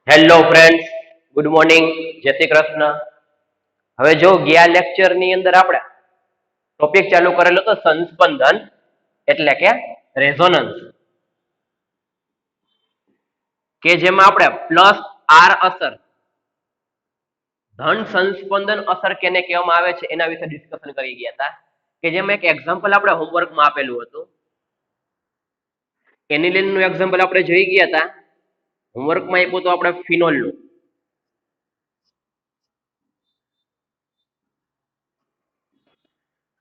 Hello friends, good morning, જય શ્રી કૃષ્ણ. હવે જો ગયા લેક્ચર ની અંદર આપણે ટોપિક ચાલુ કરેલો તો સંસ્પંદન એટલે કે રેઝોનન્સ, કે જેમાં આપણે પ્લસ આર અસર, ધન સંસ્પંદન અસર કેને કહેવામાં આવે છે એના વિશે ડિસ્કશન કરી ગયા હતા. કે જેમાં એક એક્ઝામ્પલ આપણે હોમવર્કમાં આપેલું હતું. એનિલિન નું એક્ઝામ્પલ આપણે જોઈ ગયા હતા. હોમવર્કમાં આપ્યું તો આપણે ફિનોલનું.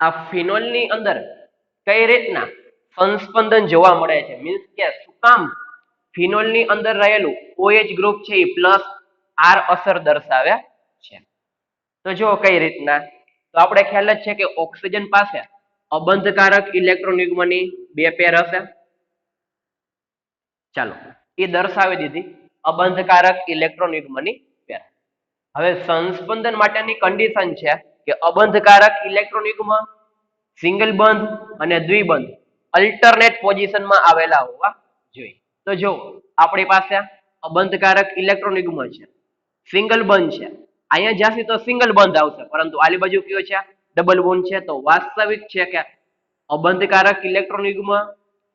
આ ફિનોલની અંદર કઈ રીતના સંસ્પંદન જોવા મળે છે, મીન્સ કે શું કામ ફિનોલની અંદર રહેલું OH ગ્રુપ છે એ પ્લસ આર અસર દર્શાવે છે. તો જો કઈ રીતના, તો આપણે ખ્યાલ જ છે કે ઓક્સિજન પાસે અબંધકારક ઇલેક્ટ્રોન યુગ્મની બે પેર હશે. ચાલો એ દર્શાવી દીધી અબંધકારક ઇલેક્ટ્રોન યુગ્મની પેર. હવે સંસ્પંદન માટેની કન્ડિશન છે કે અબંધકારક ઇલેક્ટ્રોન યુગ્મ સિંગલ બંધ અને દ્વિબંધ અલ્ટરનેટ પોઝિશનમાં આવેલા હોવા જોઈએ. તો જો આપણી પાસે અબંધકારક ઇલેક્ટ્રોન યુગ્મ છે, સિંગલ બંધ છે, અહીંયા જ્યાંથી તો સિંગલ બંધ આવશે, પરંતુ આલી બાજુ કયો છે, ડબલ બોન્ડ છે. તો વાસ્તવિક છે કે અબંધકારક ઇલેક્ટ્રોન યુગ્મ,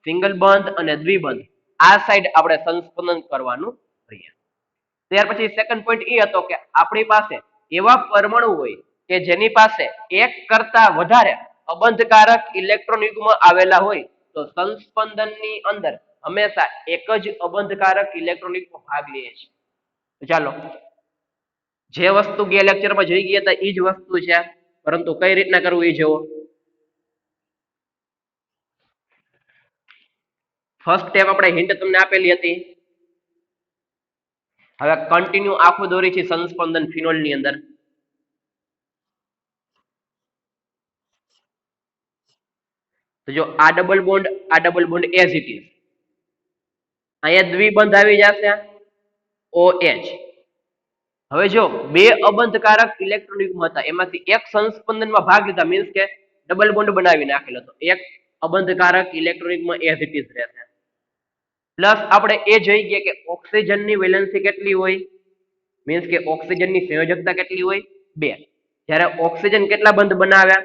સિંગલ બંધ અને દ્વિબંધ આ સાઈડ આપણે સંસ્પંદન કરવાનું રહીએ. ત્યાર પછી સેકન્ડ પોઈન્ટ એ હતો કે આપણી પાસે એવા પરમાણુ હોય કે જેની પાસે એક કરતા વધારે અબંધકારક ઇલેક્ટ્રોન યુગ્મ આવેલા હોય તો સંસ્પંદનની અંદર હંમેશા એક જ અબંધકારક ઇલેક્ટ્રોન યુગ્મ ભાગ લે છે. તો ચાલો જે વસ્તુ ગયા લેક્ચરમાં જોઈ ગયા હતા એ જ વસ્તુ છે, પરંતુ કઈ રીતના કરવું એ જોવો. ફર્સ્ટ સ્ટેપ આપણે હિન્ટ તમને આપેલી હતી. હવે કન્ટિન્યુ આખું દોરી છે સંસ્પંદન ફિનોલ ની અંદર. તો જો આ double bond as it is, અહીંયા દ્વિબંધ આવી જશે OH. હવે જો બે અબંધકારક ઇલેક્ટ્રોન યુગ્મ હતા, એમાંથી એક સંસ્પંદનમાં ભાગ લીધા, મીન્સ કે ડબલ બોન્ડ બનાવી નાખેલો, તો એક અબંધકારક ઇલેક્ટ્રોન યુગ્મ એઝ ઇટ ઇઝ રહેશે. પ્લસ આપણે એ જોઈ ગયા કે ઓક્સિજનની વેલેન્સી કેટલી હોય, મીન્સ કે ઓક્સિજનની સંયોજકતા કેટલી હોય, 2. જ્યારે ઓક્સિજન કેટલા બંધ બનાવ્યા,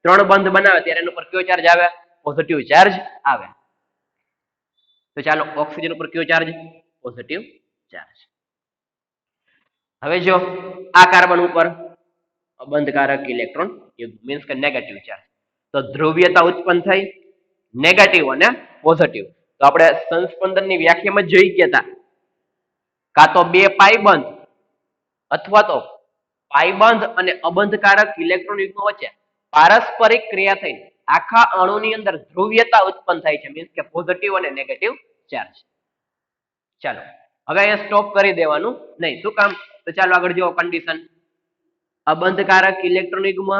3 બંધ બનાવે, ત્યારે એના ઉપર કયો ચાર્જ આવે, પોઝિટિવ ચાર્જ આવે. તો ચાલો ઓક્સિજન ઉપર કયો ચાર્જ, પોઝિટિવ ચાર્જ. હવે જો આ કાર્બન ઉપર અબંધકારક ઇલેક્ટ્રોન યુગ્મ, મીન્સ કે નેગેટિવ ચાર્જ, તો ધ્રુવીયતા ઉત્પન્ન થઈ નેગેટિવ અને પોઝિટિવ. તો આપણે સંસ્પંદનની વ્યાખ્યામાં જોઈ ગયા હતા, કાં તો બે પાઈબંધ અથવા તો પાઈબંધ અને અબંધકારક ઇલેક્ટ્રોન યુગ્મ વચ્ચે પારસ્પરિક ક્રિયા થઈને આખા અણુની અંદર ધ્રુવીયતા ઉત્પન્ન થાય છે, મીન્સ કે પોઝિટિવ અને નેગેટિવ ચાર્જ. ચાલો હવે અહીંયા સ્ટોપ કરી દેવાનું નહીં. શું કામ, તો ચાલો આગળ જુઓ કન્ડિશન. અબંધકારક ઇલેક્ટ્રોન યુગ્મ,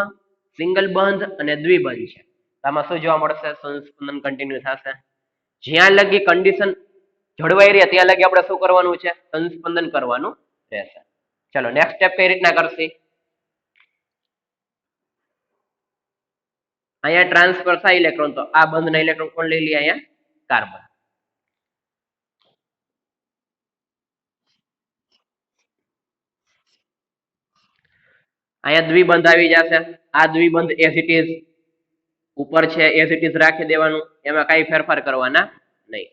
સિંગલ બંધ અને દ્વિબંધ છે. આમાં શું જોવા મળશે, સંસ્પંદન કન્ટિન્યુ થશે. જ્યાં લગી કન્ડિશન જળવાઈ રહે ત્યાં લગી આપણે શું કરવાનું છે, સંસ્પંદન કરવાનું રહેશે. ચલો નેક્સ્ટ સ્ટેપ કઈ રીતના કરશે. અહીંયા ટ્રાન્સફર થાય ઇલેક્ટ્રોન, તો આ બંધના ઇલેક્ટ્રોન કોણ લઈ લે, અહીંયા કાર્બન. અહીંયા દ્વિબંધ આવી જશે. આ દ્વિબંધ એઝ ઇટ ઇઝ ઉપર છે એઝ ઇટ ઇઝ રાખી દેવાનું, એમાં કઈ ફેરફાર કરવાના નહીં.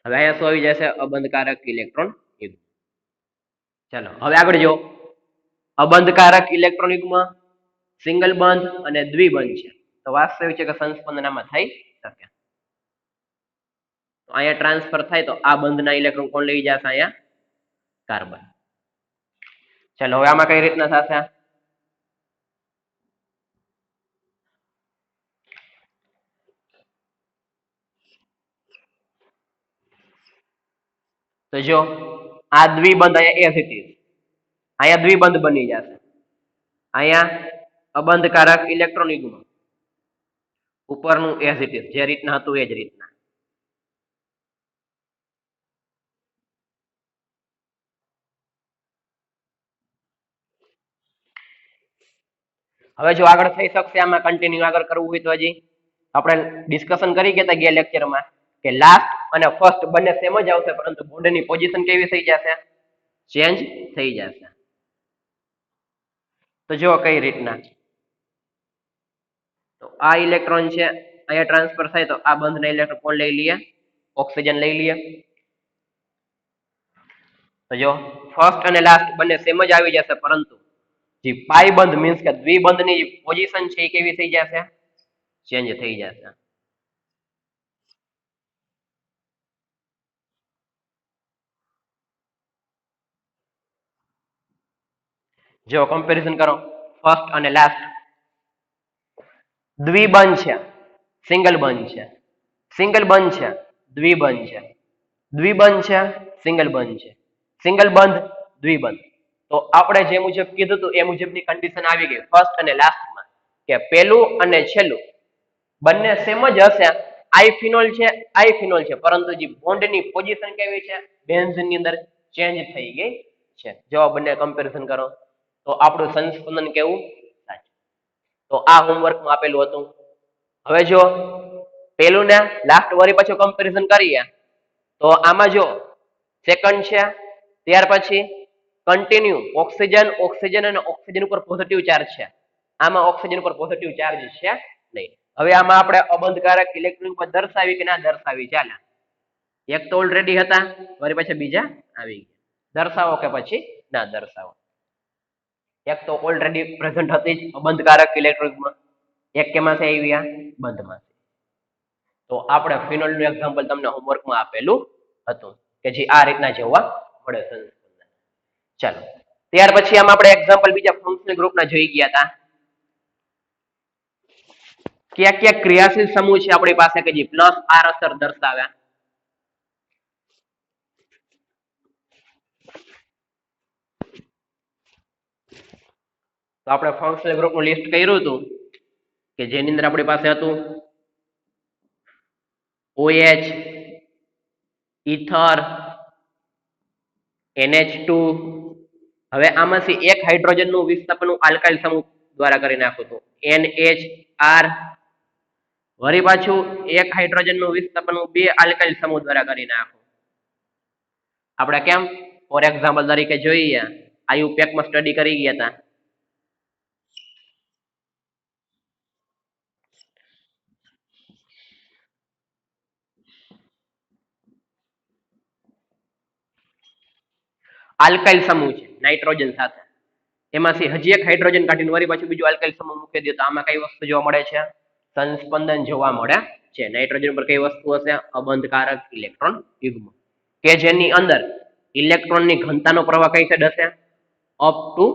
હવે અહીંયા શું આવી જશે, અબંધકારક ઇલેક્ટ્રોન યુગ્મ. ચાલો હવે આગળ જો અબંધકારક ઇલેક્ટ્રોન યુગ્મ, સિંગલ બંધ અને દ્વિબંધ છે, તો વાસ્તવિક છે કે સંસ્પંદન આમાં થઈ શકે. તો અહીંયા ટ્રાન્સફર થાય તો આ બંધના ઇલેક્ટ્રોન કોણ લઈ જશે, અહીંયા કાર્બન. ચાલો હવે આમાં કઈ રીતના થશે, તો જો આ દ્વિબંધ અહીંયા એઝ ઇટ ઇઝ, અહીંયા દ્વિબંધ બની જશે. અહીંયા અબંધકારક ઇલેક્ટ્રોન યુગ્મ ઉપરનું એઝ ઇટ ઇઝ, જે રીતના હતું એ જ રીતના. હવે જો આગળ થઈ શકશે, આમાં કન્ટિન્યુ આગળ કરવું હોય તો હજી આપણે ડિસ્કશન કરી ગયા હતા ગયા લેક્ચરમાં કે લાસ્ટ અને ફર્સ્ટ બંને સેમ જ આવશે, પરંતુ બોન્ડની પોઝિશન કેવી થઈ જશે? ચેન્જ થઈ જશે. તો જો કઈ રીતના, તો આ ઇલેક્ટ્રોન છે અહીંયા ટ્રાન્સફર થાય, તો આ બંધના ઇલેક્ટ્રોન કોણ લઈ લઈએ? ઓક્સિજન લઈ લઈએ. તો જો ફર્સ્ટ અને લાસ્ટ બંને સેમ જ આવી જશે, પરંતુ જે પાઈ બંધ મીન્સ કે દ્વિબંધની પોઝિશન છે એ કેવી થઈ જશે? ચેન્જ થઈ જશે. જો કમ્પેરિઝન કરો ફર્સ્ટ અને લાસ્ટ, દ્વિબંધ છે, સિંગલ બંધ છે, સિંગલ બંધ છે, દ્વિબંધ છે, દ્વિબંધ છે, સિંગલ બંધ છે, સિંગલ બંધ, દ્વિબંધ. તો આપણે જે મુજબ કીધું હતું એ મુજબની કન્ડિશન આવી ગઈ ફર્સ્ટ અને લાસ્ટમાં, કે પહેલું અને છેલ્લું બંને સેમ જ હશે. આઈ ફિનોલ છે, પરંતુ જે બોન્ડની પોઝિશન કેવી છે બેન્ઝીનની અંદર ચેન્જ થઈ ગઈ છે. જો બંને કમ્પેરિઝન કરો તો આપણું સંસ્પંદન કેવું? સાચું. તો આ હોમવર્કમાં આપેલું હતું. હવે જો પેલું ને લાસ્ટ વળી પાછું કમ્પેરિઝન કરીએ તો આમાં જો સેકન્ડ છે, ત્યાર પછી કન્ટિન્યુ ઓક્સિજન અને ઓક્સિજન ઉપર પોઝિટિવ ચાર્જ છે, આમાં ઓક્સિજન ઉપર પોઝિટિવ ચાર્જ છે નહીં. હવે આમાં આપણે અબંધકારક ઇલેક્ટ્રોન પર દર્શાવી કે ના દર્શાવી? ચાલે, એક તો ઓલરેડી હતા, વળી પછી બીજા આવી ગયા, દર્શાવો કે પછી ના દર્શાવો? એક તો ઓલરેડી પ્રેઝન્ટ હતી જ અબંધકારક ઇલેક્ટ્રોનમાં, એક કેમાંથી આવ્યા? બંધમાં. તો આપણે ફિનોલનું એક્ઝામ્પલ તમને હોમવર્કમાં આપેલું હતું કે જે આ રીતના જોવા મળે છે. ચાલો, ત્યાર પછી આમાં આપણે એક્ઝામ્પલ બીજા ફંક્શનલ ગ્રુપના જોઈ ગયા હતા. ક્યાં ક્યાં ક્રિયાશીલ સમૂહ છે આપણી પાસે કે જે પ્લસ આર અસર દર્શાવ્યા? તો આપણે ફંક્શનલ ગ્રુપનું લિસ્ટ કર્યું હતું કે જેની અંદર આપણી પાસે હતું OH, ઇથર, NH2. હવે આમાંથી એક હાઇડ્રોજનનું વિસ્થાપન આલ્કાઇલ સમૂહ દ્વારા કરી નાખું હતું, NHR. વળી પાછું એક હાઇડ્રોજનનું વિસ્થાપન બે આલ્કાઇલ સમૂહ દ્વારા કરી નાખું. આપણે કેમ? ફોર એક્ઝામ્પલ તરીકે જોઈએ, આયુપેકમાં સ્ટડી કરી ગયા હતા. આલ્કાઇલ સમૂહ છે નાઇટ્રોજન સાથે, એમાંથી હજી એક હાઇડ્રોજન કાઢીને વળી પાછું બીજું આલ્કાઇલ સમૂહ મૂકી દે તો આમાં કઈ વસ્તુ જોવા મળે છે? સંસ્પંદન જોવા મળે છે. નાઇટ્રોજન પર કઈ વસ્તુ હશે? અબંધકારક ઇલેક્ટ્રોન યુગ્મ, કે જેની અંદર ઇલેક્ટ્રોનની ઘનતાનો પ્રવાહ કઈ સાઈડ હશે? Up to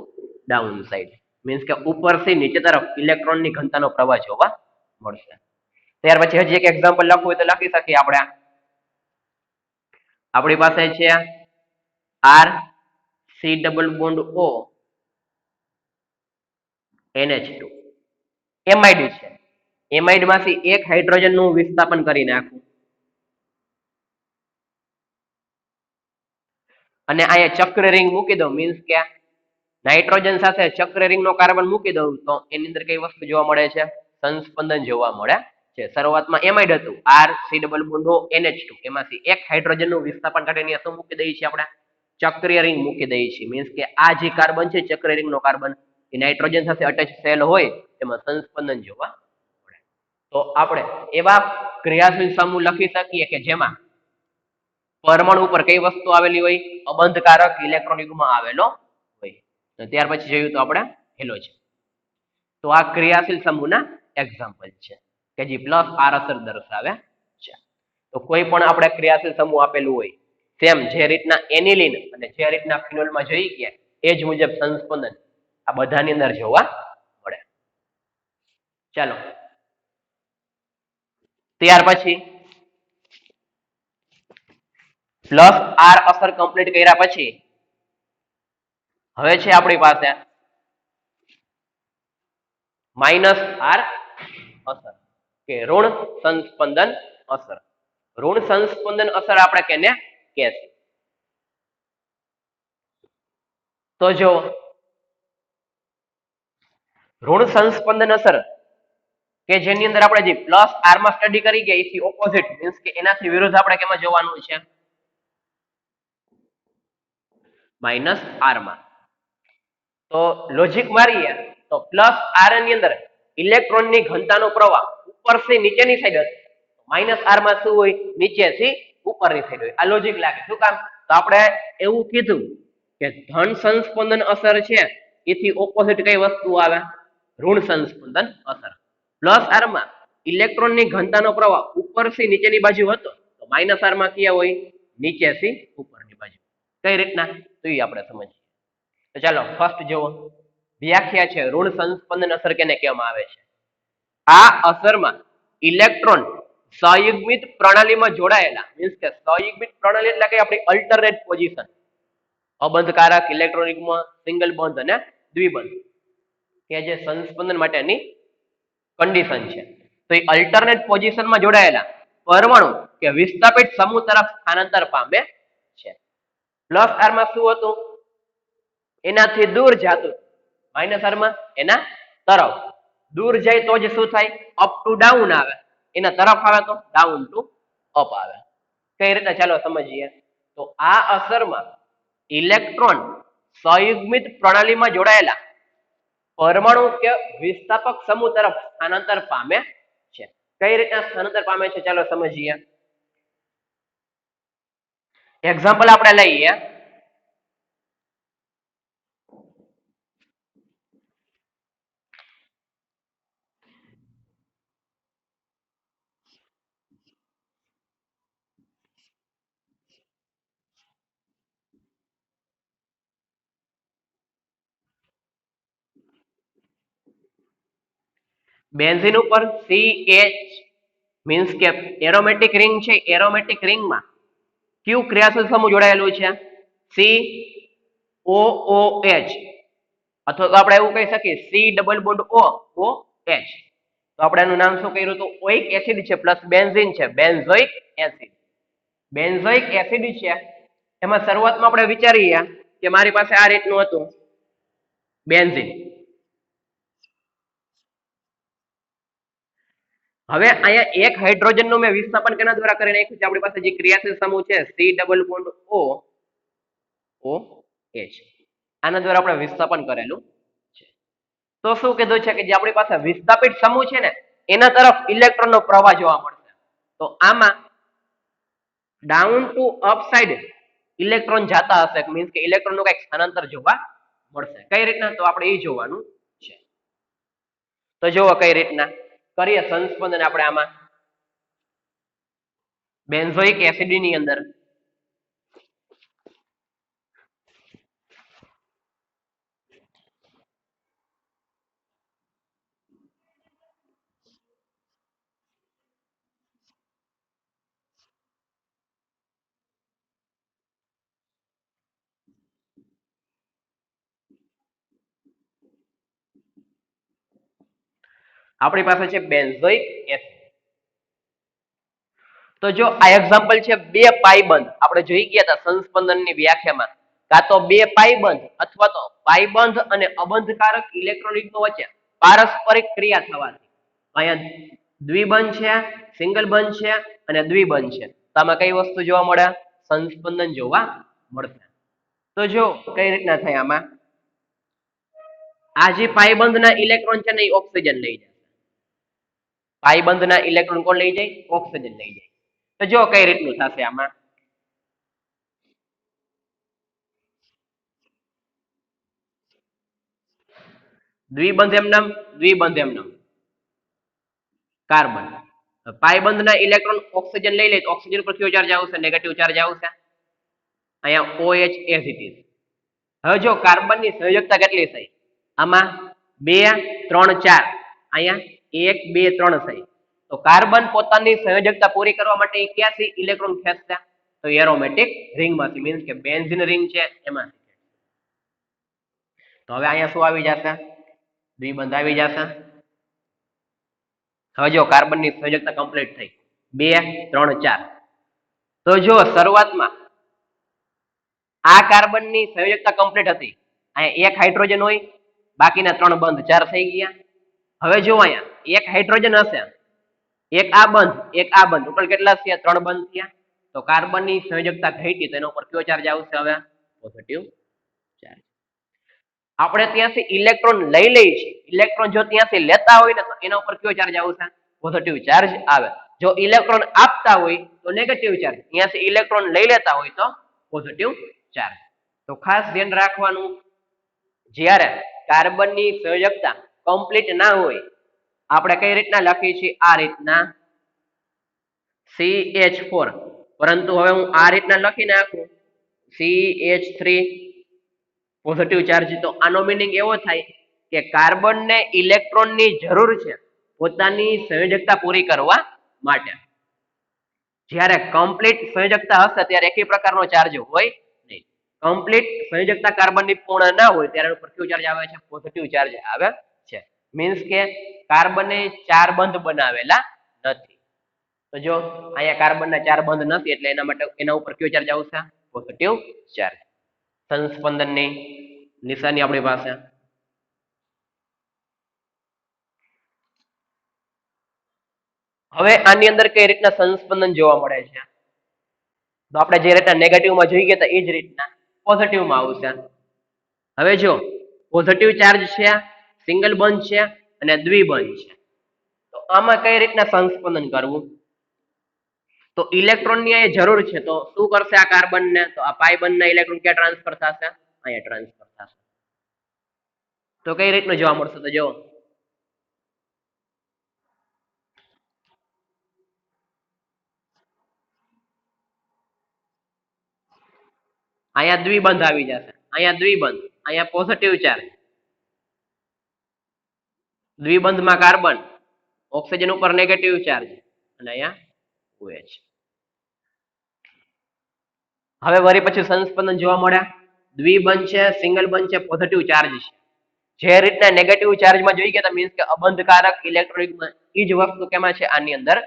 down side, means કે ઉપરથી નીચે તરફ ઇલેક્ટ્રોનની ઘનતાનો પ્રવાહ જોવા મળશે. ત્યાર પછી હજી એક એક્ઝામ્પલ લખવું હોય તો લખી શકીએ આપણે. આપણી પાસે છે R C double bond O NH2, amide છે. એમાઇડ માંથી એક હાઇડ્રોજન નું વિસ્થાપન કરી નાખવું અને અહીંયા ચક્ર રિંગ મૂકી દઉં, મીન્સ કે નાઇટ્રોજન સાથે ચક્ર રિંગ નો કાર્બન મૂકી દઉં તો એની અંદર કઈ વસ્તુ જોવા મળે છે? સંસ્પંદન જોવા મળે છે. શરૂઆતમાં એમાઇડ હતું R C double bond O NH2, એમાંથી એક હાઇડ્રોજન નું વિસ્થાપન કાઢીને શું મૂકી દઈએ છીએ આપણે? ચક્રીય રિંગ મૂકી દઈએ છીએ. મીન્સ કે આ જે કાર્બન છે ચક્ર રિંગ નો કાર્બન એ નાઇટ્રોજન સાથે અટેચ સેલ હોય એમાં સંસ્પંદન જોવા મળે. તો આપણે એવા ક્રિયાશીલ સમૂહ લખી શકીએ કે જેમાં પરમાણુ ઉપર કઈ વસ્તુ આવેલી હોય? અબંધકારક ઇલેક્ટ્રોન યુગ્મ આવેલો હોય. તો ત્યાર પછી જોયું તો આપણે હેલોજન. તો આ ક્રિયાશીલ સમૂહના એક્ઝામ્પલ છે કે જે પ્લસ આર અસર દર્શાવે છે. તો કોઈ પણ આપણે ક્રિયાશીલ સમૂહ આપેલું હોય, તેમ જે રીતના એનિલિન અને જે રીતના ફિનોલમાં જોઈ ગયા એ જ મુજબ સંસ્પંદન આ બધાની અંદર જોવા મળે. ચાલો, ત્યાર પછી પ્લસ આર અસર કમ્પ્લીટ કર્યા પછી હવે છે આપણી પાસે માઇનસ આર અસર કે ઋણ સંસ્પંદન અસર. ઋણ સંસ્પંદન અસર આપણે કેને કહેશું? તો જો ઋણ સંસ્પંદન અસર કે જેની અંદર આપણે જે પ્લસ આર માં સ્ટડી કરી ગયા એથી ઓપોઝિટ મીન્સ કે એનાથી વિરુદ્ધ આપણે કેમાં જોવાનું છે માઇનસ આર માં. તો લોજિક મારીએ તો પ્લસ આર ની અંદર ઇલેક્ટ્રોનની ઘનતાનો પ્રવાહ ઉપરથી નીચેની સાઈડ હશે, માઇનસ આર માં શું હોય નીચેથી ઉપરની સાઈડ હોય. આ લોજિક લાગે. શું કામ? તો આપણે એવું કીધું કે ધન સંસ્પંદન અસર છે એથી ઓપોઝિટ કઈ વસ્તુ આવે ઋણ સંસ્પંદન અસર. પ્લસ આર માં ઇલેક્ટ્રોનની ઘનતાનો પ્રવાહ ઉપરથી નીચેની બાજુ હતો તો માઇનસ આર માં ક્યાં હોય નીચેથી ઉપરની બાજુ. કઈ રીતના તો એ આપણે સમજીએ. તો ચાલો ફર્સ્ટ જુઓ વ્યાખ્યા છે ઋણ સંસ્પંદન અસર કેને કહેવામાં આવે છે. આ અસરમાં ઇલેક્ટ્રોન સંયુગ્મિત પ્રણાલીમાં જોડાયેલા મીન્સ કે સંયુગ્મિત પ્રણાલી એટલે કે આપણી અલ્ટરનેટ પોઝિશન અબંધકારક ઇલેક્ટ્રોનિકમાં સિંગલ બોન્ડ અને દ્વિબંધ કે જે સંસ્પંદન માટેની કન્ડિશન છે. તો એ અલ્ટરનેટ પોઝિશનમાં જોડાયેલા પરમાણુ કે વિસ્થાપિત સમૂહ તરફ સ્થાનાંતર પામે છે. પ્લસ આર માં શું હતું એનાથી દૂર જતું માઇનસ આર માં એના તરફ દૂર જાય તો જ શું થાય અપ ટુ ડાઉન આવે, એના તરફ આવે તો ડાઉન ટુ અપ આવે. કઈ રીતે ચાલો સમજીએ. તો આ અસરમાં ઇલેક્ટ્રોન સંયુગ્મિત પ્રણાલીમાં જોડાયેલા પરમાણુ કે વિસ્થાપક સમૂહ તરફ સ્થાનાંતર પામે છે. કઈ રીતના સ્થાનાંતર પામે છે ચાલો સમજીએ. એક્ઝામ્પલ આપણે લઈએ. બેન્ઝીન ઉપર CH મીન્સ કે એરોમેટિક રિંગ છે, એરોમેટિક રિંગમાં કયું ક્રિયાશીલ સમૂહ જોડાયેલું છે COOH અથવા તો આપણે એવું કહી શકીએ C ડબલ બોન્ડ OH. તો આપણે એનું નામ શું કર્યું હતું ઓઇક એસિડ છે પ્લસ બેન્ઝીન છે બેન્ઝોઇક એસિડ. બેન્ઝોઇક એસિડ છે એમાં શરૂઆતમાં આપણે વિચારીએ કે મારી પાસે આ રીતનું હતું બેન્ઝીન. હવે અહીંયા એક હાઇડ્રોજન નું મેં વિસ્થાપન કેના દ્વારા કરી નાખ્યું છે આપણી પાસે જે ક્રિયાશીલ સમૂહ છે C ડબલ બોન્ડ OH આના દ્વારા આપણે વિસ્થાપન કરેલું છે. તો શું કીધું છે કે જે આપણી પાસે વિસ્થાપિત સમૂહ છે ને એના તરફ ઇલેક્ટ્રોનનો પ્રવાહ જોવા મળશે. તો આમાં down to up side electron જાતા હશે મીન્સ કે ઇલેક્ટ્રોન નું કઈક સ્થાનાંતર જોવા મળશે. કઈ રીતના તો આપણે એ જોવાનું છે. તો જુઓ કઈ રીતના કરીએ સંસ્પંદન આપણે આમાં બેન્ઝોઇક એસિડ ની અંદર આપણી પાસે છે બેન્ઝોઇક એસિડ. તો જો આ એક્ઝામ્પલ છે બે પાઈબંધ આપણે જોઈ ગયા હતા સંસ્પંદનની વ્યાખ્યામાં કાં તો બે પાઈબંધ અથવા તો પાઈબંધ અને અબંધકારક ઇલેક્ટ્રોનિટનો વચ્ચે પારસ્પરિક ક્રિયા થવાથી અહીંયા દ્વિબંધ છે સિંગલ બંધ છે અને દ્વિબંધ છે. તો આમાં કઈ વસ્તુ જોવા મળે સંસ્પંદન જોવા મળશે. તો જો કઈ રીતના થાય આમાં આ જે પાઈબંધના ઇલેક્ટ્રોન છે ને એ ઓક્સિજન લઈ જાય. પાઈબંધના ઇલેક્ટ્રોન કોણ લઈ જાય ઓક્સિજન લઈ જાય. તો જો કઈ રીતનું થશે આમાં દ્વિબંધ એમ નામ દ્વિબંધ એમ નામ કાર્બન પાઈબંધના ઇલેક્ટ્રોન ઓક્સિજન લઈ લે તો ઓક્સિજન પર કયો ચાર્જ આવશે નેગેટિવ ચાર્જ આવશે. અહીંયા OH એઝ ઇટ ઇઝ. હવે જો કાર્બનની સંયોજકતા કેટલી થઈ આમાં 2 3 4 અહીંયા 1 2 3 થઈ. તો કાર્બન પોતાની સંયોજકતા પૂરી કરવા માટે ક્યાંથી ઇલેક્ટ્રોન ખેંચતા તો એરોમેટિક રિંગમાંથી મીન્સ કે બેન્ઝીન રિંગ છે એમાંથી. તો હવે અહીંયા શું આવી જશે દ્વિબંધ આવી જશે. હવે જો કાર્બનની સંયોજકતા કમ્પ્લીટ થઈ 2 3 4. તો જો શરૂઆતમાં આ કાર્બનની સંયોજકતા કમ્પ્લીટ હતી અહીંયા એક હાઇડ્રોજન હોય બાકીના 3 બંધ 4 થઈ ગયા. હવે જો અહીંયા એક હાઇડ્રોજન હશે, એક આ બંધ, એક આ બંધ, ટોટલ કેટલા થયા? 3 બંધ થયા. તો કાર્બનની સંયોજકતા ઘટી તો એના ઉપર કયો ચાર્જ આવશે? હવે પોઝિટિવ ચાર્જ. આપણે ત્યાંથી ઇલેક્ટ્રોન લઈ લઈએ છીએ, ઇલેક્ટ્રોન જો ત્યાંથી લેતા હોય ને તો એના ઉપર કયો ચાર્જ આવશે? પોઝિટિવ ચાર્જ આવે. જો ઇલેક્ટ્રોન આપતા હોય તો નેગેટિવ ચાર્જ, ત્યાંથી ઇલેક્ટ્રોન લઈ લેતા હોય તો પોઝિટિવ ચાર્જ. તો ખાસ ધ્યાન રાખવાનું, જ્યારે કાર્બનની સંયોજકતા કમ્પ્લીટ ના હોય, આપણે કઈ રીતના લખીએ છીએ? આ રીતના CH4, પરંતુ હવે હું આ રીતના લખી નાખું CH3 પોઝિટિવ ચાર્જ. તો આનો મીનિંગ એવો થાય કે કાર્બનને ઇલેક્ટ્રોનની જરૂર છે પોતાની સંયોજકતા પૂરી કરવા માટે. જ્યારે કમ્પ્લીટ સંયોજકતા હશે ત્યારે એકેય પ્રકારનો ચાર્જ હોય નહીં. કમ્પ્લીટ સંયોજકતા કાર્બનની પૂર્ણ ના હોય ત્યારે ઉપર કયો ચાર્જ આવે છે? પોઝિટિવ ચાર્જ આવે છે. મીન્સ કે કાર્બને 4 બંધ બનાવેલા નથી. તો જો અહીંયા કાર્બનના 4 બંધ નથી એટલે એના માટે એના ઉપર કયો ચાર્જ આવશે? Positive charge. સંસ્પંદનની નિશાની આપણી પાસે. હવે આની અંદર કઈ રીતના સંસ્પંદન જોવા મળે છે? તો આપણે જે રીતના નેગેટિવમાં જોઈ ગયા હતા એ જ રીતના પોઝિટિવમાં આવશે. હવે જો પોઝિટિવ ચાર્જ છે, સિંગલ બંધ છે અને દ્વિબંધ છે. તો આમાં કઈ રીતના સંસ્પંદન કરવું? તો ઇલેક્ટ્રોનની અહીં જરૂર છે તો શું કરશે આ કાર્બનને? તો આ પાઈ બંધના ઇલેક્ટ્રોન ક્યાં ટ્રાન્સફર થશે? અહીંયા ટ્રાન્સફર થશે. તો કઈ રીતનું જોવા મળશે? તો જો અહીંયા દ્વિબંધ આવી જશે, અહીંયા દ્વિબંધ, અહીંયા પોઝિટિવ ચાર્જ, દ્વિબંધમાં કાર્બન, ઓક્સિજન ઉપર નેગેટિવ ચાર્જ અને અહીંયા OH. હવે વળી પછી સંસ્પંદન જોવા મળ્યા. દ્વિબંધ છે, સિંગલ બંધ છે, પોઝિટિવ ચાર્જ છે. જે રીતના નેગેટિવ ચાર્જમાં જોઈ ગયા મીન્સ કે અબંધકારક ઇલેક્ટ્રોનિકમાં એ જ વસ્તુ કેમાં છે? આની અંદર.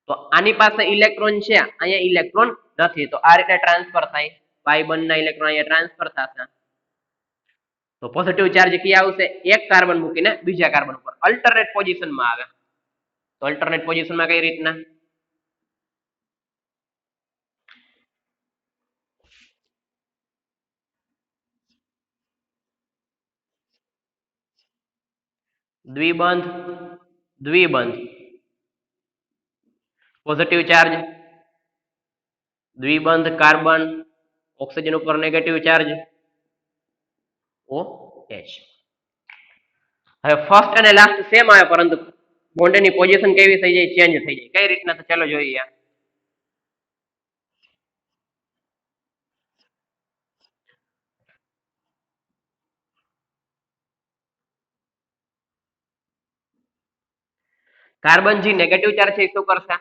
તો આની પાસે ઇલેક્ટ્રોન છે, અહીંયા ઇલેક્ટ્રોન નથી, તો આ રીતે ટ્રાન્સફર થાય. પાઈ બંધના ઇલેક્ટ્રોન અહીંયા ટ્રાન્સફર થશે. તો પોઝિટિવ ચાર્જ ક્યાં આવશે? એક કાર્બન મૂકીને બીજા કાર્બન ઉપર અલ્ટરનેટ પોઝિશનમાં આવે. તો અલ્ટરનેટ પોઝિશનમાં કઈ રીતના? દ્વિબંધ, દ્વિબંધ, પોઝિટિવ ચાર્જ, દ્વિબંધ કાર્બન, ઓક્સિજન ઉપર નેગેટિવ ચાર્જ OH. હવે ફર્સ્ટ અને લાસ્ટ સેમ આવે પરંતુ બોન્ડની પોઝિશન કેવી થઈ જાય? ચેન્જ થઈ જાય. કઈ રીતના? તો ચાલો જોઈએ. કાર્બન જે નેગેટિવ ચાર્જ છે એ શું કરશે?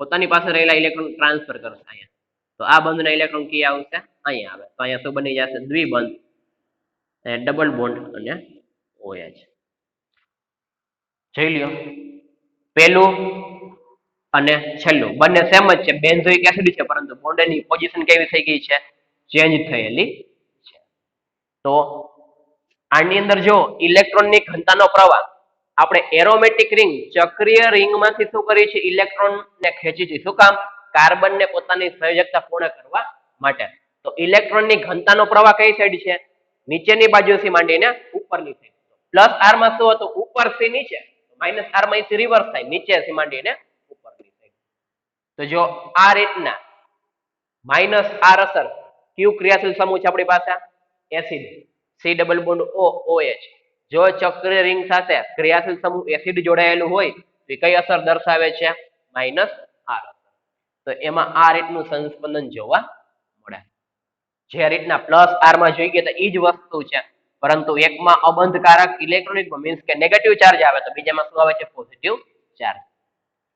પોતાની પાસે રહેલા ઇલેક્ટ્રોન ટ્રાન્સફર કરશે અહીંયા. તો આ બંધના ઇલેક્ટ્રોન ક્યાં આવશે? અહીંયા આવે. તો અહીંયા શું બની જશે? દ્વિબંધ, ડબલ બોન્ડ અને OH. જોઈ લ્યો, પહેલું અને છેલ્લું બંને સેમ જ છે, બેન્ઝોઇક એસિડ છે, પરંતુ બોન્ડની પોઝિશન કેવી થઈ ગઈ છે? ચેન્જ થયેલી છે. તો આની અંદર જો ઇલેક્ટ્રોનની ઘનતાનો પ્રવાહ, આપણે એરોમેટિક રિંગ, ચક્રીય રિંગમાંથી શું કરીએ છીએ? ઇલેક્ટ્રોનને ખેંચી છીએ. શું કામ? કાર્બનને પોતાની સંયોજકતા પૂર્ણ કરવા માટે. તો ઇલેક્ટ્રોનની ઘનતાનો પ્રવાહ કઈ સાઈડ છે? નીચેની બાજુથી માંડીને ઉપરની સાઈડ. પ્લસ આર માં શું હતું? ઉપરથી નીચે, માઇનસ આર માં રિવર્સ થાય, નીચેથી માંડીને ઉપરની સાઈડ. તો જો આ રીતના માઇનસ આર અસર કયું ક્રિયાશીલ સમૂહ છે આપણી પાસે? Acid, C double bond OH. જો ચક્રીય રિંગ સાથે ક્રિયાશીલ સમૂહ એસિડ જોડાયેલું હોય તો કઈ અસર દર્શાવે છે? Minus R. તો એમાં આ રીતનું સંસ્પંદન જોવા મળે. જે રીતના પ્લસ આર માં જોઈ ગયા એ જ વસ્તુ છે, પરંતુ એકમાં અબંધકારક ઇલેક્ટ્રોનિક મીન્સ કે નેગેટિવ ચાર્જ આવે તો બીજામાં શું આવે છે? Positive charge.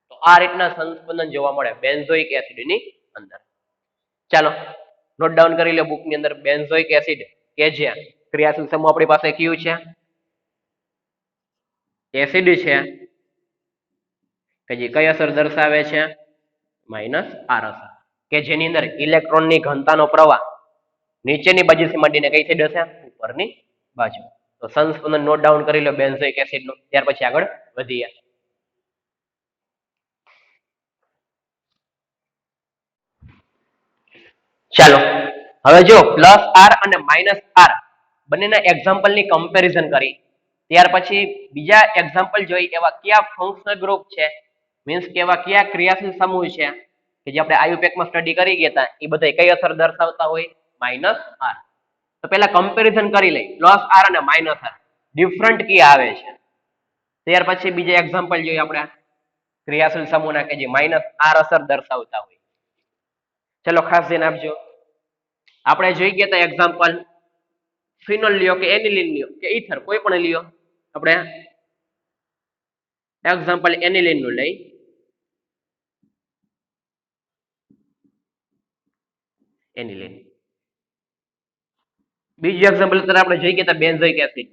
તો આ રીતના સંસ્પંદન જોવા મળે બેન્ઝોઇક એસિડની અંદર. ચાલો નોટ ડાઉન કરી લો બુકની અંદર. બેન્ઝોઇક એસિડ કે જે ક્રિયાશીલ સમૂહ આપણી પાસે કયું છે? એસિડ છે કે જે કઈ અસર દર્શાવે છે? માઇનસ આર અસર, કે જેની અંદર ઇલેક્ટ્રોનની ઘનતાનો પ્રવાહ નીચેની બાજુથી માંડીને કઈ સાઈડ હશે? ઉપરની બાજુ. તો સંસ્પંદન નોટ ડાઉન કરી લો બેન્ઝોઇક એસિડ નું, ત્યાર પછી આગળ વધીએ. ચાલો હવે જો પ્લસ આર અને માઇનસ આર બંનેના એક્ઝામ્પલ ની કમ્પેરિઝન કરી, ત્યાર પછી બીજા એક્ઝામ્પલ જોઈ એવા કયા ફંક્શનલ ગ્રુપ છે, મીન્સ કે એવા કયા ક્રિયાશીલ સમૂહ છે કે જે આપણે આયુપેકમાં સ્ટડી કરી ગયા હતા, એ બધા કઈ અસર દર્શાવતા હોય? Minus R. તો પેલા કમ્પેરિઝન કરી લઈ, પ્લસ આર અને માઇનસ આર ડિફરન્ટ કી આવે છે. ત્યાર પછી બીજા એક્ઝામ્પલ જોઈએ આપણે ક્રિયાશીલ સમૂહના કે જે માઇનસ આર અસર દર્શાવતા હોય. ચલો ખાસ ધ્યાન આપજો. આપણે જોઈ ગયા હતા એક્ઝામ્પલ ફિનોલ લ્યો કે એનિલિન લ્યો કે ઈથર કોઈ પણ લ્યો, આપણે એક્ઝામ્પલ એનિલિન નું લઈ. એનિલિન. બીજું એક્ઝામ્પલ અત્યારે આપણે જોઈ ગયા હતા બેન્ઝોઇક એસિડ.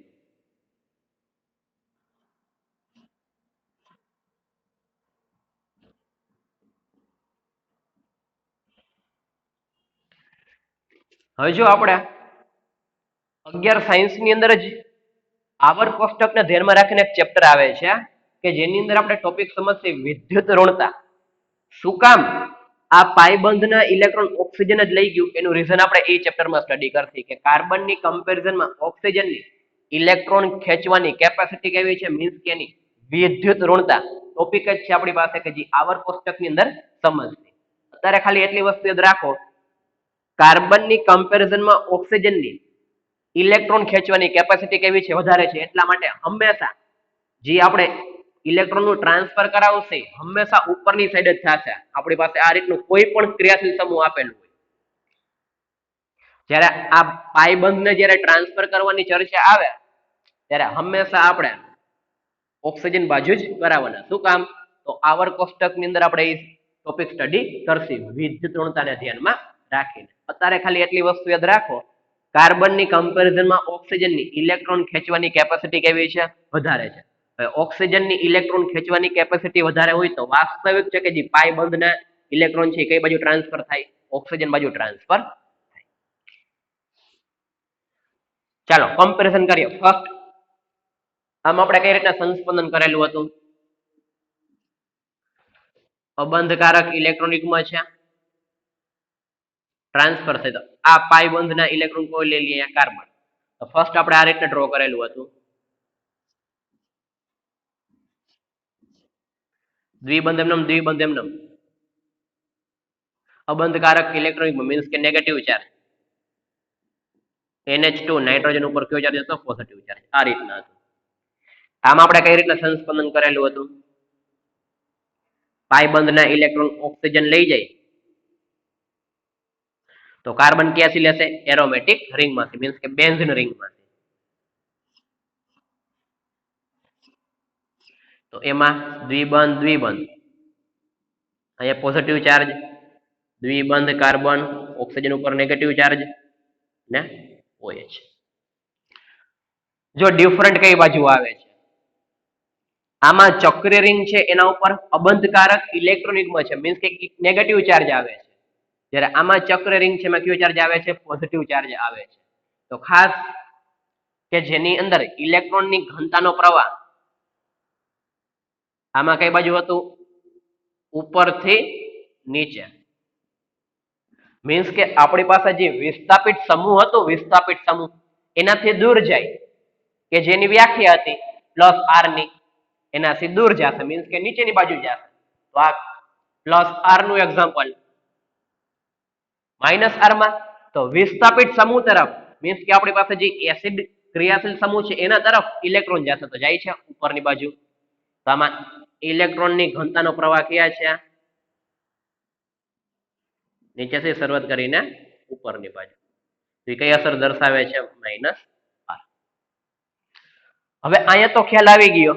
હવે જો આપણે 11 સાયન્સ ની અંદર જ આવર્ત કોષ્ટકને ધ્યાનમાં રાખીને એક ચેપ્ટર આવે છે કે જેની અંદર આપણે ટોપિક સમજશે વિદ્યુત ઋણતા. શું કામ આ પાયબંધના ઇલેક્ટ્રોન ઓક્સિજન જ લઈ ગયું, એનું રીઝન આપણે એ ચેપ્ટરમાં સ્ટડી કરશે કે કાર્બનની કમ્પેરિઝનમાં ઓક્સિજનની ઇલેક્ટ્રોન ખેંચવાની કેપેસિટી કેવી છે, મીન્સ કે એની વિદ્યુત ઋણતા ટોપિક જ છે આપણી પાસે કે જે આવર્ત કોષ્ટકની અંદર સમજશે. અત્યારે ખાલી એટલી વસ્તુ યાદ રાખો, કાર્બનની કમ્પેરિઝનમાં ઓક્સિજનની ઇલેક્ટ્રોન ખેંચવાની કેપેસિટી કેવી છે? વધારે છે. એટલા માટે હંમેશા જે આપણે ઇલેક્ટ્રોન નું ટ્રાન્સફર કરાવશે હંમેશા ઉપરની સાઈડ જ થશે. આપણી પાસે આ રીતનું કોઈ પણ ક્રિયાશીલ સમૂહ આપેલું હોય, જ્યારે આ પાયબંધને જ્યારે ટ્રાન્સફર કરવાની ચર્ચા આવે ત્યારે હંમેશા આપણે ઓક્સિજન બાજુ જ કરાવવાના. શું કામ? તો આવર્ત કોષ્ટકની અંદર આપણે એ ટોપિક સ્ટડી કરશું વિદ્યુત ઋણતાને ધ્યાનમાં રાખીને. અત્યારે ખાલી એટલી વસ્તુ યાદ રાખો, કાર્બનની કમ્પેરિઝનમાં ઓક્સિજનની ઇલેક્ટ્રોન ખેંચવાની કેપેસિટી કેવી છે? વધારે છે. ઓક્સિજનની ઇલેક્ટ્રોન ખેંચવાની કેપેસિટી વધારે હોય તો વાસ્તવિક છે કે જે પાયબંધના ઇલેક્ટ્રોન છે કઈ બાજુ ટ્રાન્સફર થાય? ઓક્સિજન બાજુ ટ્રાન્સફર થાય. ચાલો કમ્પેરિઝન કરીએ. ફર્સ્ટ આમ આપણે કઈ રીતના સંસ્પંદન કરેલું હતું? અબંધકારક ઇલેક્ટ્રોન યુગ્મ છે, ટ્રાન્સફર થાય તો આ પાયબંધના ઇલેક્ટ્રોન કોઈ લઈ લઈએ કાર્બન. તો ફર્સ્ટ આપણે આ રીતે ડ્રો કરેલું હતું. દ્વિબંધ એમનેમ, દ્વિબંધ એમનેમ. અબંધકારક ઇલેક્ટ્રોન મીન્સ કે નેગેટિવ ચાર્જ. NH2 નાઇટ્રોજન ઉપર કયો ચાર્જ હતો? Positive charge. આ રીતના હતું. આમાં આપણે કઈ રીતના સંસ્પંદન કરેલું હતું? પાયબંધના ઇલેક્ટ્રોન ઓક્સિજન લઈ જાય તો કાર્બન ક્યાંથી લેશે? એરોમેટિક રિંગમાંથી, મીન્સ કે બેન્ઝીન રિંગમાંથી. તો એમાં દ્વિબંધ દ્વિબંધ, અહીંયા પોઝિટિવ ચાર્જ, દ્વિબંધ કાર્બન, ઓક્સિજન ઉપર નેગેટિવ ચાર્જ ને OH. જો ડિફરન્ટ કઈ બાજુ આવે છે? આમાં ચક્રીય રિંગ છે એના ઉપર અબંધકારક ઇલેક્ટ્રોન યુગ્મ છે, મીન્સ કે નેગેટિવ ચાર્જ આવે છે. જ્યારે આમાં ચક્રીય રિંગ છે એમાં કયો ચાર્જ આવે છે? પોઝિટિવ ચાર્જ આવે છે. તો ખાસ કે જેની અંદર ઇલેક્ટ્રોનની ઘનતાનો પ્રવાહ આમાં કઈ બાજુ હતું? ઉપરથી નીચે. મીન્સ કે આપણી પાસે જે વિસ્થાપિત સમૂહ હતો, વિસ્થાપિત સમૂહ એનાથી દૂર જાય કે જેની વ્યાખ્યા હતી પ્લસ આર ની, એનાથી દૂર જશે, મીન્સ કે નીચેની બાજુ જશે. તો આ પ્લસ આર નું એક્ઝામ્પલ. માઇનસ આર માં તો વિસ્થાપિત સમૂહ તરફ, મીન્સ કે આપણી પાસે જે એસિડ ક્રિયાશીલ સમૂહ છે એના તરફ ઇલેક્ટ્રોન જશે તો જાય છે ઉપરની બાજુ. તો આમાં ઇલેક્ટ્રોનની ઘનતાનો પ્રવાહ ક્યાં છે? નીચેથી શરૂઆત કરીને ઉપરની બાજુ. તો કઈ અસર દર્શાવે છે? Minus R. હવે અહીંયા તો ખ્યાલ આવી ગયો,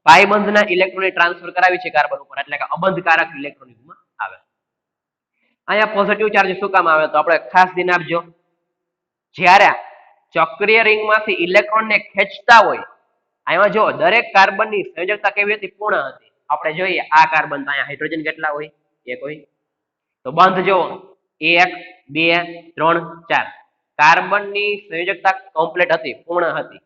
પાયબંધના ઇલેક્ટ્રોન ટ્રાન્સફર કરાવી છે કાર્બન ઉપર, એટલે કે અબંધકારક ઇલેક્ટ્રોન યુગ્મ આવે. અહીંયા પોઝિટિવ ચાર્જ શું કામ આવે? તો આપણે ખાસ ધ્યાન આપજો, જ્યારે ચક્રીય રિંગમાંથી ઇલેક્ટ્રોનને ખેંચતા હોય, આમાં જો દરેક કાર્બનની સંયોજકતા કેવી હતી? પૂર્ણ હતી. આપણે જોઈએ આ કાર્બન, અહીંયા હાઇડ્રોજન કેટલા હોય? એક હોય. તો બંધ જો 1 2 3 4, કાર્બનની સંયોજકતા કમ્પ્લીટ હતી, પૂર્ણ હતી.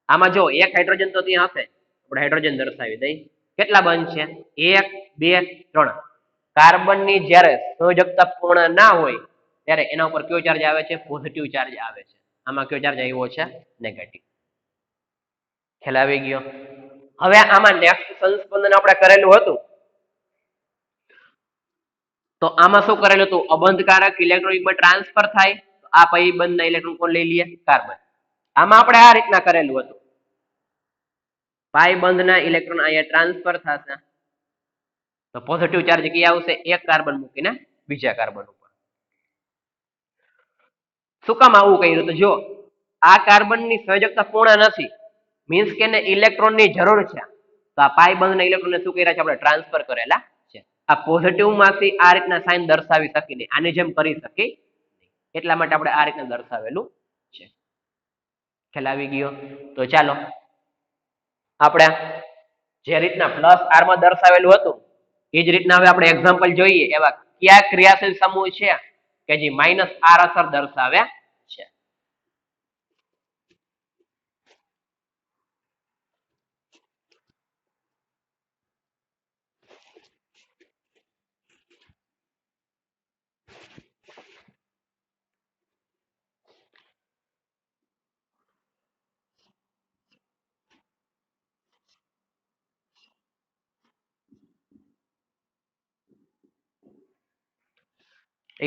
આમાં જો એક હાઇડ્રોજન તો ત્યાં હશે, આપણે હાઇડ્રોજન દર્શાવી દઈ. કેટલા બંધ છે? 1 2 3. કાર્બનની જ્યારે સંયોજકતા પૂર્ણ ના હોય ત્યારે એના ઉપર કયો ચાર્જ આવે છે? પોઝિટિવ ચાર્જ આવે છે. આમાં કયો ચાર્જ આવ્યો છે? નેગેટિવ. ખ્યાલ આવી ગયો? હવે આમાં નેક્સ્ટ સંસ્પંદન આપણે કરેલું હતું, તો આમાં શું કરેલું હતું? અબંધકારક ઇલેક્ટ્રોનમાં ટ્રાન્સફર થાય, આ પૈ બંધના ઇલેક્ટ્રોન કોણ લઈ લઈએ? કાર્બન. આમાં આપણે આ રીતના કરેલું હતું, પાઈ બંધના ઇલેક્ટ્રોન અહીંયા ટ્રાન્સફર થશે, તો પોઝિટિવ ચાર્જ કી આવશે? એક કાર્બન મૂકીને બીજા કાર્બન ઉપર. શું કામ આવું કર્યું? તો જો આ કાર્બનની સંયોજકતા પૂર્ણ નથી, મીન્સ કે એને ઇલેક્ટ્રોનની જરૂર છે, તો આ પાઈ બંધના ઇલેક્ટ્રોનને શું કર્યા છે? આપણે ટ્રાન્સફર કરેલા છે. આ પોઝિટિવ માંથી આ રીતના સાઇન દર્શાવી શકી નહીં, આની જેમ કરી શકી, એટલા માટે આપણે આ રીતના દર્શાવેલું છે. ખ્યાલ આવી ગયો? તો ચાલો આપણે જે રીતના પ્લસ આર માં દર્શાવેલું હતું એ જ રીતના હવે આપણે એક્ઝામ્પલ જોઈએ. એવા કયા ક્રિયાશીલ સમૂહ છે કે જે માઇનસ આર અસર દર્શાવે છે?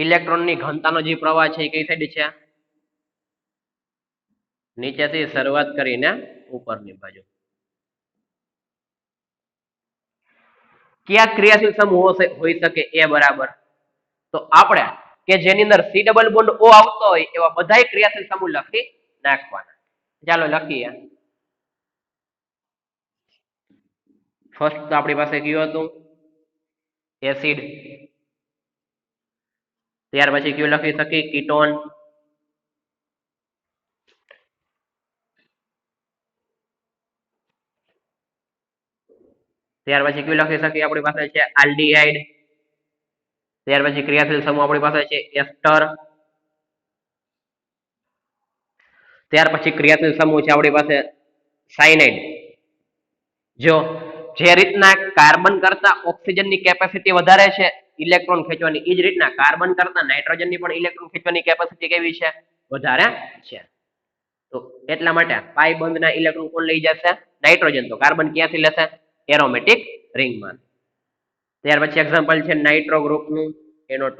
ઇલેક્ટ્રોનની ઘનતાનો જે પ્રવાહ છે એ કઈ સાઈડ છે? નીચેથી શરૂઆત કરીને ઉપરની બાજુ. કયા ક્રિયાશીલ સમૂહ હોઈ શકે? એ બરાબર. તો આપણે કે જેની અંદર સી ડબલ બોન્ડ ઓ આવતો હોય એવા બધા ક્રિયાશીલ સમૂહ લખી નાખવાના. ચાલો લખીએ. ફર્સ્ટ તો આપણી પાસે કયું હતું? એસિડ. ત્યાર પછી કયું લખી શકીએ? કીટોન. ત્યાર પછી કયું લખી શકીએ? આપણી પાસે છે આલ્ડીહાઇડ. ત્યાર પછી ક્રિયાશીલ સમૂહ આપણી પાસે છે એસ્ટર. ત્યાર પછી ક્રિયાશીલ સમૂહ છે આપણી પાસે સાયનાઇડ. જો જે રીતના કાર્બન કરતા ઓક્સિજનની કેપેસિટી વધારે છે ઇલેક્ટ્રોન ખેંચવાની, એ જ રીતના કાર્બન કરતા નાઇટ્રોજનની પણ ઇલેક્ટ્રોન ખેંચવાની કેપેસિટી કેવી છે? વધારે છે. તો એટલા માટે પાઈ બંધના ઇલેક્ટ્રોન કોણ લઈ જશે? નાઇટ્રોજન. તો કાર્બન ક્યાંથી લેશે? એરોમેટિક રિંગમાં. ત્યાર પછી એક્ઝામ્પલ છે નાઇટ્રો ગ્રુપનું NO2.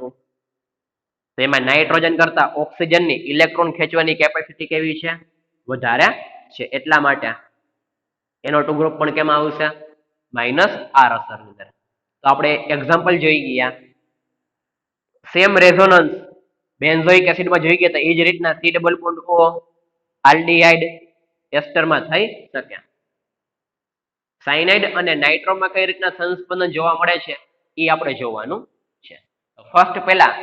તો એમાં નાઇટ્રોજન કરતા ઓક્સિજનની ઇલેક્ટ્રોન ખેંચવાની કેપેસિટી કેવી છે? વધારે છે. એટલા માટે NO2 ગ્રુપ પણ કેમ આવશે? માઇનસ આર અસરની અંદર. તો આપણે એક્ઝામ્પલ જોઈ ગયા. સેમ રેઝોનન્સ બેન્ઝોઇક એસિડમાં જોઈ ગયા, તો એ જ રીતના C double bond O aldehyde એસ્ટરમાં થઈ શકે. સાયનાઇડ અને નાઇટ્રોમાં કઈ રીતના સંસ્પંદન જોવા મળે છે એ આપણે જોવાનું છે. ફર્સ્ટ પહેલા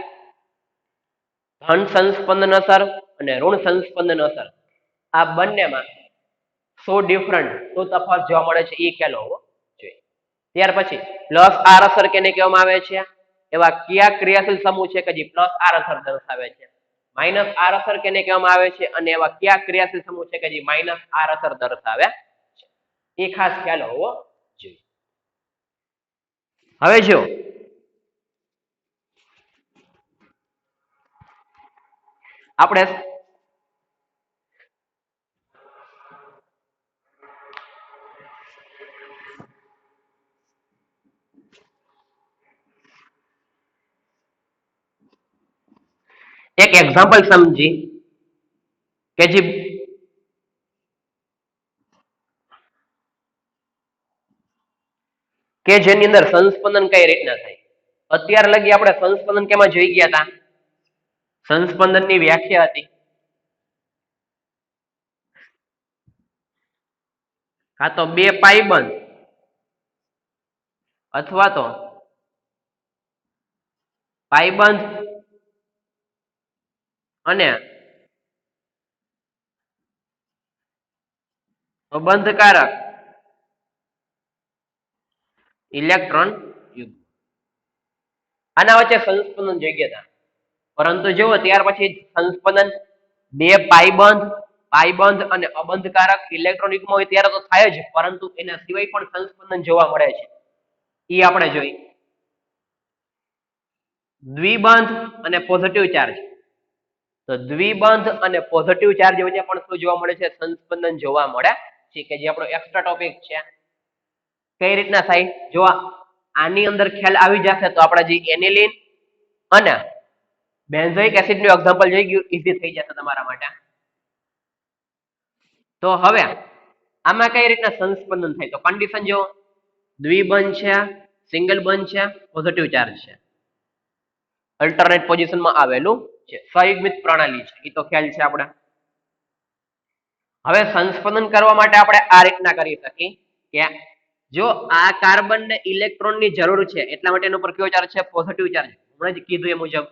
ધન સંસ્પંદન અસર અને ઋણ સંસ્પંદન અસર, આ બંનેમાં શું ડિફરન્ટ, શું તફાવત જોવા મળે છે એ ખ્યાલ હોવો જોઈએ. ત્યાર પછી પ્લસ આર અસર કેને કહેવામાં આવે છે? એવા કયા ક્રિયાશીલ સમૂહ છે કે જે પ્લસ આર અસર દર્શાવે છે? માઇનસ આર અસર કેને કહેવામાં આવે છે? અને એવા કયા ક્રિયાશીલ સમૂહ છે કે જે માઇનસ આર અસર દર્શાવે છે? એ ખાસ ખ્યાલ હોવો જોઈએ. હવે જો આપણે એક એક્ઝામ્પલ સમજી કે જે જેની અંદર સંસ્પંદન કઈ રીતના થાય. અત્યાર લગી આપણે સંસ્પંદન કેમાં જોઈ ગયા હતા? સંસ્પંદનની વ્યાખ્યા હતી કાં તો બે પાઈબંધ અથવા તો પાઈબંધ અને અબંધકારક ઇલેક્ટ્રોન યુગ્મ. આના વચ્ચે સંસ્પંદન જોઈ ગયા હતા, પરંતુ જુઓ ત્યાર પછી સંસ્પંદન બે પાઈબંધ અને અબંધકારક ઇલેક્ટ્રોન યુગ્મ હોય ત્યારે તો થાય જ, પરંતુ એના સિવાય પણ સંસ્પંદન જોવા મળે છે. એ આપણે જોઈ. દ્વિબંધ અને પોઝિટિવ ચાર્જ. તો દ્વિબંધ અને પોઝિટિવ ચાર્જ વચ્ચે પણ શું જોવા મળે છે? સંસ્પંદન જોવા મળે છે, કે જે આપણો એક્સ્ટ્રા ટોપિક છે. કઈ રીતના થાય? જો આની અંદર ખ્યાલ આવી જશે તો આપણે જે એનિલિન અને બેન્ઝોઇક એસિડ નું એક્ઝામ્પલ જોઈ ગયું, ઈઝી થઈ જશે તમારા માટે. તો હવે આમાં કઈ રીતના સંસ્પંદન થાય? તો કન્ડિશન જો દ્વિબંધ છે, સિંગલ બંધ છે, પોઝિટિવ ચાર્જ છે, અલ્ટરનેટ પોઝિશનમાં આવેલું છે, સંયુગ્મિત પ્રણાલી છે, એ તો ખ્યાલ છે આપણે. હવે સંસ્પંદન કરવા માટે આપણે આ રીતના કરી શકીએ કે જો આ કાર્બન ને ઇલેક્ટ્રોન ની જરૂર છે એટલા માટે એના પર કયો ચાર્જ છે? Positive charge. હમણાં જ કીધું એ મુજબ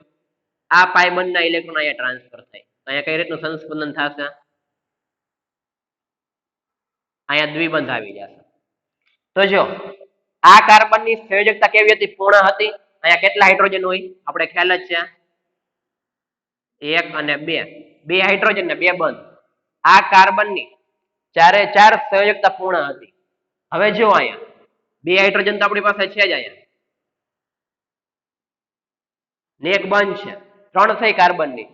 આ પાયબંધ ના ઇલેક્ટ્રોન અહીંયા ટ્રાન્સફર થાય, અહીંયા કઈ રીતનું સંસ્પંદન થશે? અહીંયા દ્વિબંધ આવી જશે. તો જો આ કાર્બન ની સંયોજકતા કેવી હતી? પૂર્ણ હતી. અહીંયા કેટલા હાઇડ્રોજન હોય? આપણે ખ્યાલ જ છે, 1 અને 2. 2 હાઇડ્રોજન ને 2 બંધ. આ કાર્બન ની ચારે ચાર સંયોજકતા પૂર્ણ હતી. હવે જો અહીંયા 2 હાઇડ્રોજન તો આપણી પાસે છે જ અહીંયા, ને 1 બંધ છે, 3 થઈ કાર્બન ની.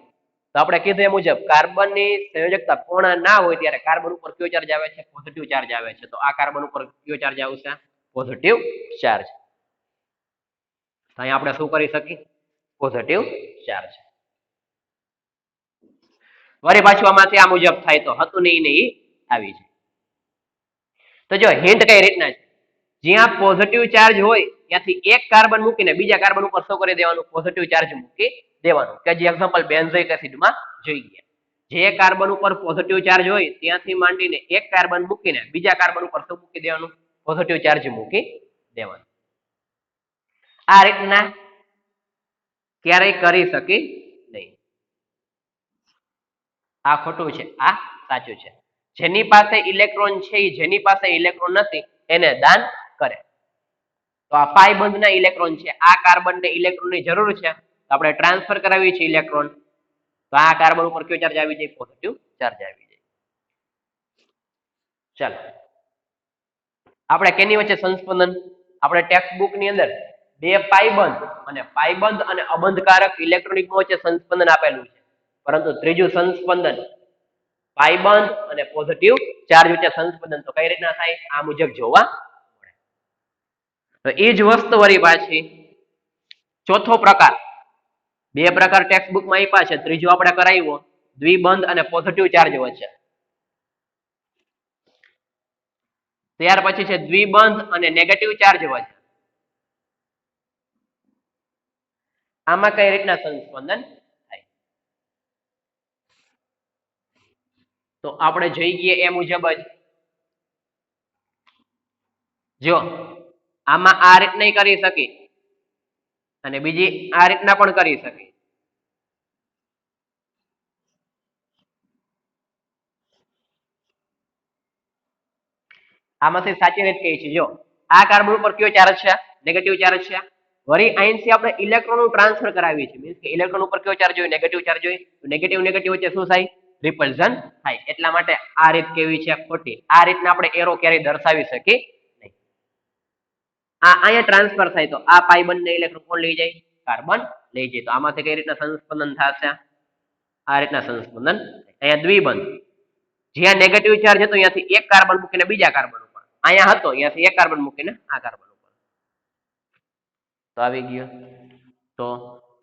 તો આપણે કીધું એ મુજબ કાર્બન ની સંયોજકતા પૂર્ણ ના હોય ત્યારે કાર્બન ઉપર કયો ચાર્જ આવે છે? પોઝિટિવ ચાર્જ આવે છે. તો આ કાર્બન ઉપર કયો ચાર્જ આવશે? Positive charge. અહીંયા આપણે શું કરી શકીએ? Positive charge. વળી પાછું આમાંથી આ મુજબ થાય તો હતું નહીં ને આવી જાય. તો જો હિન્ટ કઈ રીતના છે? જ્યાં પોઝિટિવ ચાર્જ હોય ત્યાંથી એક કાર્બન મૂકીને બીજા કાર્બન ઉપર શું કરી દેવાનું? પોઝિટિવ ચાર્જ મૂકી દેવાનું. કે જે એક્ઝામ્પલ બેન્ઝોઇક એસિડમાં જોઈ ગયા. જે કાર્બન ઉપર પોઝિટિવ ચાર્જ હોય ત્યાંથી માંડીને એક કાર્બન મૂકીને બીજા કાર્બન ઉપર શું મૂકી દેવાનું? પોઝિટિવ ચાર્જ મૂકી દેવાનું. આ રીતના ક્યારેય કરી શકી નહીં. આ ખોટું છે, આ સાચું છે. જેની પાસે ઇલેક્ટ્રોન છે, જેની પાસે ઇલેક્ટ્રોન નથી એને દાન કરે. તો આ પાયબંધ ના ઇલેક્ટ્રોન છે, આ કાર્બન ને ઇલેક્ટ્રોન ની જરૂર છે, તો આપણે ટ્રાન્સફર કરાવીએ છીએ ઇલેક્ટ્રોન. તો આ કાર્બન ઉપર કયો ચાર્જ આવી જાય? પોઝિટિવ ચાર્જ આવી જાય. ચાલો આપણે કેની વચ્ચે સંસ્પંદન? આપણે ટેક્સ્ટ બુક ની અંદર બે પાયબંધ અને અબંધકારક ઇલેક્ટ્રોનિક વચ્ચે સંસ્પંદન આપેલું છે, પરંતુ ત્રીજું સંસ્પંદન પાયબંધ અને પોઝિટિવ ચાર્જ વચ્ચે સંસ્પંદન તો કઈ રીતના થાય? આ મુજબ જોવા મળે. તો એ જ વસ્તુ વળી પાછી ચોથો પ્રકાર, બે પ્રકાર ટેક્સ્ટ બુકમાં આપ્યા છે, ત્રીજો આપણે કરાવ્યો દ્વિબંધ અને પોઝિટિવ ચાર્જ વચ્ચે. ત્યાર પછી છે દ્વિબંધ અને નેગેટિવ ચાર્જ વચ્ચે. આમાં કઈ રીતના સંસ્પંદન થાય? તો આપણે જોઈ ગઈએ એ મુજબ જ જો આમાં આ રીતના કરી શકી અને બીજી આ રીતના પણ કરી શકી. આમાંથી સાચી રીત કઈ છે? જો આ કાર્બન ઉપર કયો ચાર્જ છે? નેગેટિવ ચાર્જ છે. વળી અહીંથી આપણે ઇલેક્ટ્રોન નું ટ્રાન્સફર કરાવીએ છીએ, મીન્સ કે ઇલેક્ટ્રોન ઉપર કયો ચાર્જ હોય? નેગેટિવ ચાર્જ હોય. તો નેગેટિવ વચ્ચે શું થાય? રિપલ્ઝન થાય. એટલા માટે આ રીત કેવી છે? ખોટી. આ રીતના આપણે એરો ક્યારેય દર્શાવી શકીએ નહીં. આ અહીંયા ટ્રાન્સફર થાય તો આ પાયબંધ ને ઇલેક્ટ્રોન કોણ લઈ જાય? કાર્બન લઈ જાય. તો આમાંથી કઈ રીતના સંસ્પંદન થશે? આ રીતના સંસ્પંદન. અહીંયા દ્વિબંધ, જ્યાં નેગેટિવ ચાર્જ હતો ત્યાંથી એક કાર્બન મૂકીને બીજા કાર્બન ઉપર, અહીંયા હતો ત્યાંથી એક કાર્બન મૂકીને આ કાર્બન ઉપર. તો આવી ગયો. તો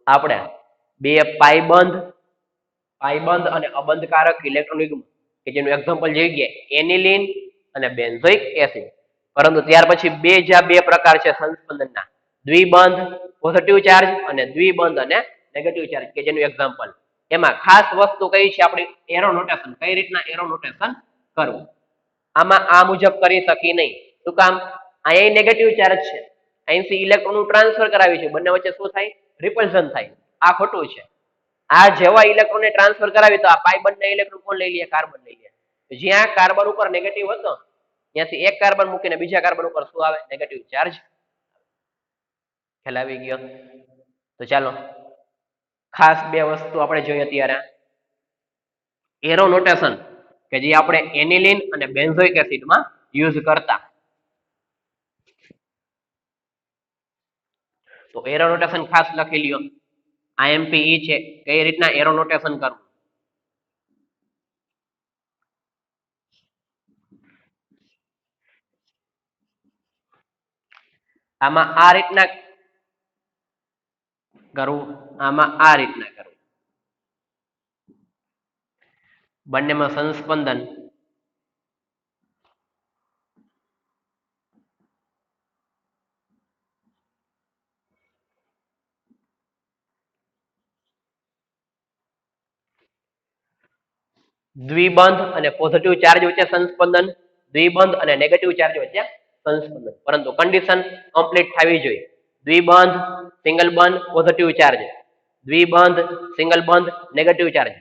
આપણે બે પાયબંધ અને અબંધકારક ઇલેક્ટ્રોન યુગ્મ કે જેનું એક્ઝામ્પલ જોઈ ગયા એનિલિન અને બેન્ઝોઇક એસિડ. પરંતુ ત્યાર પછી બે પ્રકાર છે સંસ્પંદનના, દ્વિબંધ પોઝિટિવ ચાર્જ અને દ્વિબંધ અને નેગેટિવ ચાર્જ કે જેનું એક્ઝામ્પલ. એમાં ખાસ વસ્તુ કઈ છે? આપણી એરો નોટેશન. કઈ રીતના એરો નોટેશન કરવું? આમાં આ મુજબ કરી શકી નહીં. શું કામ? અહીંયા નેગેટિવ ચાર્જ છે, અહીંથી ઇલેક્ટ્રોન નું ટ્રાન્સફર કરાવી છે, બંને વચ્ચે શું થાય? રિપલ્ઝન થાય. આ ખોટું છે. આ જેવા ઇલેક્ટ્રોન ને ટ્રાન્સફર કરાવી તો આ પાયબંધ ના ઇલેક્ટ્રોન કોણ લઈ લે? કાર્બન લઈ લે. જ્યાં કાર્બન ઉપર નેગેટિવ હતો ત્યાંથી એક કાર્બન મૂકીને બીજા કાર્બન ઉપર શું આવે? Negative charge. ખ્યાલ આવી ગયો? તો ચાલો ખાસ બે વસ્તુ આપણે જોઈએ અત્યારે. એરો નોટેશન કે જે આપણે એનિલિન અને બેન્ઝોઇક એસિડમાં યુઝ કરતા. તો એરો નોટેશન ખાસ લખી લ્યો. આઈએમપી ઈ છે કઈ રીતના એરો નોટેશન કરવું. આમાં આ રીતના કરવું, આમાં આ રીતના કરવું. બંનેમાં સંસ્પંદન દ્વિબંધ અને પોઝિટિવ ચાર્જ વચ્ચે સંસ્પંદન, દ્વિબંધ અને નેગેટિવ ચાર્જ વચ્ચે સંસ્પંદન, પરંતુ કન્ડિશન કમ્પ્લીટ થવી જોઈએ. દ્વિબંધ સિંગલ બંધ પોઝિટિવ ચાર્જ, દ્વિબંધ સિંગલ બંધ નેગેટિવ ચાર્જ.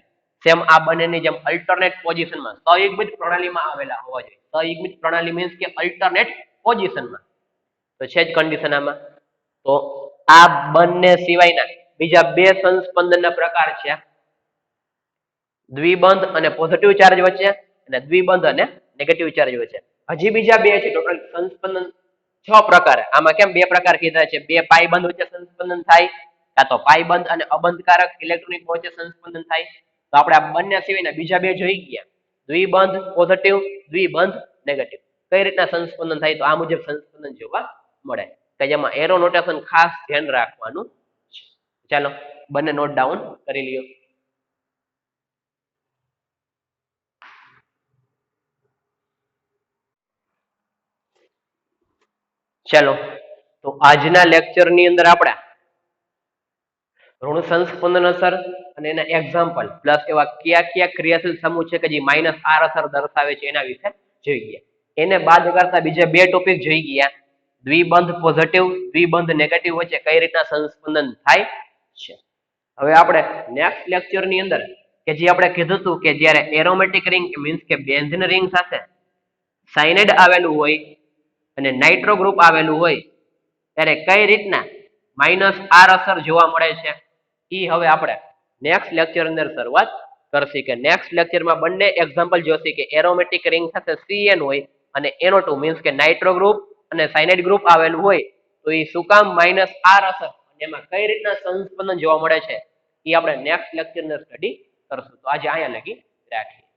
સેમ આ બંનેની જેમ અલ્ટરનેટ પોઝિશનમાં સહયુગ્મિત પ્રણાલીમાં આવેલા હોવા જોઈએ. સહયુગ્મિત પ્રણાલી મીન્સ કે અલ્ટરનેટ પોઝિશનમાં. તો છે જ કન્ડિશન આમાં. તો આ બંને સિવાયના બીજા બે સંસ્પંદનના પ્રકાર છે દ્વિબંધ અને પોઝિટિવ ચાર્જ વચ્ચે અને દ્વિબંધ અને નેગેટિવ ચાર્જ વચ્ચે. હજી બીજા બે છે ટોટલ સંસ્પંદન 6 પ્રકાર. આમાં કેમ બે પ્રકાર કીધા છે? બે પાયબંધ વચ્ચે સંસ્પંદન થાય, કાં તો પાયબંધ અને અબંધકારક ઇલેક્ટ્રોનિક વચ્ચે સંસ્પંદન થાય. તો આપણે આ બંને સિવાયના બીજા બે જોઈ ગયા. દ્વિબંધ પોઝિટિવ, દ્વિબંધ નેગેટિવ. કઈ રીતના સંસ્પંદન થાય? તો આ મુજબ સંસ્પંદન જોવા મળે કે જેમાં એરો નોટેશન ખાસ ધ્યાન રાખવાનું છે. ચાલો બંને નોટ ડાઉન કરી લ્યો. ચાલો તો આજના લેક્ચરની અંદર આપણે ઋણ સંસ્પંદન અસર અને એના એક્ઝામ્પલ પ્લસ એવા કયા કયા ક્રિયાશીલ સમૂહ છે કે જે -R અસર દર્શાવે છે એના વિશે જોઈ ગયા. એને બાદ કરતા બીજા બે ટોપિક જોઈ ગયા. દ્વિબંધ પોઝિટિવ, દ્વિબંધ નેગેટિવ વચ્ચે કઈ રીતના સંસ્પંદન થાય છે. હવે આપણે નેક્સ્ટ લેક્ચરની અંદર કે જે આપણે કીધું હતું કે જ્યારે એરોમેટિક રિંગ મીન્સ કે બેન્ઝીન રિંગ સાથે સાયનાઇડ આવેલું હોય અને નાઇટ્રો ગ્રુપ આવેલું હોય ત્યારે કઈ રીતના -R અસર જોવા મળે છે એ હવે આપણે નેક્સ્ટ લેક્ચર અંદર શરૂઆત કરશી. કે નેક્સ્ટ લેક્ચરમાં બંને એક્ઝામ્પલ જોશી કે એરોમેટિક રિંગ સાથે CN હોય અને NO2 મીન્સ કે નાઇટ્રો ગ્રુપ અને સાયનાઇડ ગ્રુપ આવેલું હોય તો એ શું કામ -R અસર એમાં કઈ રીતના સંસ્પંદન જોવા મળે છે એ આપણે નેક્સ્ટ લેક્ચર અંદર સ્ટડી કરશું. તો આજે અહીંયા લગી રાખીએ.